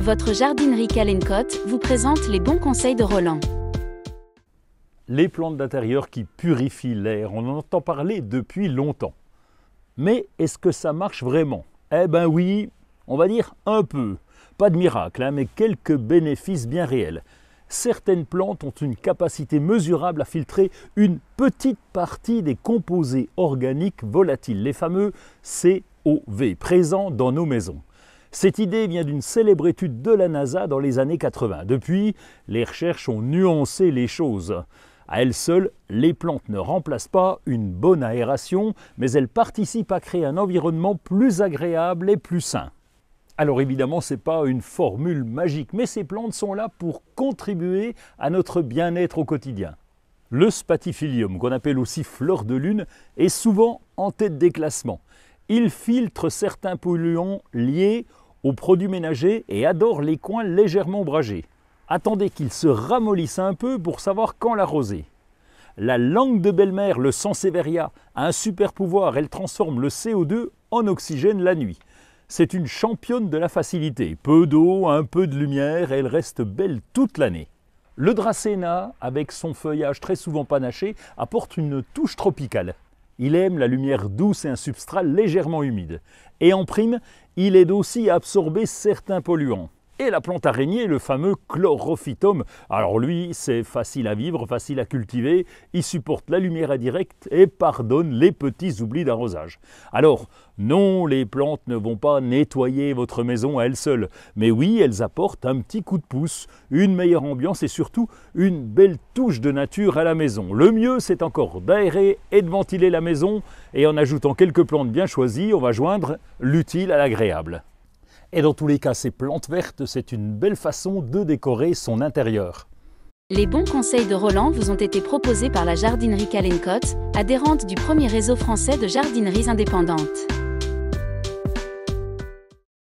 Votre jardinerie Calencotte vous présente les bons conseils de Roland. Les plantes d'intérieur qui purifient l'air, on en entend parler depuis longtemps. Mais est-ce que ça marche vraiment? Eh ben oui, on va dire un peu. Pas de miracle, mais quelques bénéfices bien réels. Certaines plantes ont une capacité mesurable à filtrer une petite partie des composés organiques volatiles, les fameux COV, présents dans nos maisons. Cette idée vient d'une célèbre étude de la NASA dans les années 80. Depuis, les recherches ont nuancé les choses. À elles seules, les plantes ne remplacent pas une bonne aération, mais elles participent à créer un environnement plus agréable et plus sain. Alors évidemment, ce n'est pas une formule magique, mais ces plantes sont là pour contribuer à notre bien-être au quotidien. Le spathiphyllum, qu'on appelle aussi fleur de lune, est souvent en tête des classements. Il filtre certains polluants liés aux produits ménagers et adore les coins légèrement ombragés. Attendez qu'il se ramollisse un peu pour savoir quand l'arroser. La langue de belle-mère, le Sansevieria, a un super pouvoir, elle transforme le CO2 en oxygène la nuit. C'est une championne de la facilité. Peu d'eau, un peu de lumière, elle reste belle toute l'année. Le Dracæna, avec son feuillage très souvent panaché, apporte une touche tropicale. Il aime la lumière douce et un substrat légèrement humide. Et en prime, il aide aussi à absorber certains polluants. Et la plante araignée, le fameux Chlorophytum, alors lui, c'est facile à vivre, facile à cultiver, il supporte la lumière indirecte et pardonne les petits oublis d'arrosage. Alors, non, les plantes ne vont pas nettoyer votre maison à elles seules, mais oui, elles apportent un petit coup de pouce, une meilleure ambiance et surtout une belle touche de nature à la maison. Le mieux, c'est encore d'aérer et de ventiler la maison, et en ajoutant quelques plantes bien choisies, on va joindre l'utile à l'agréable. Et dans tous les cas, ces plantes vertes, c'est une belle façon de décorer son intérieur. Les bons conseils de Roland vous ont été proposés par la jardinerie Calencotte, adhérente du premier réseau français de jardineries indépendantes.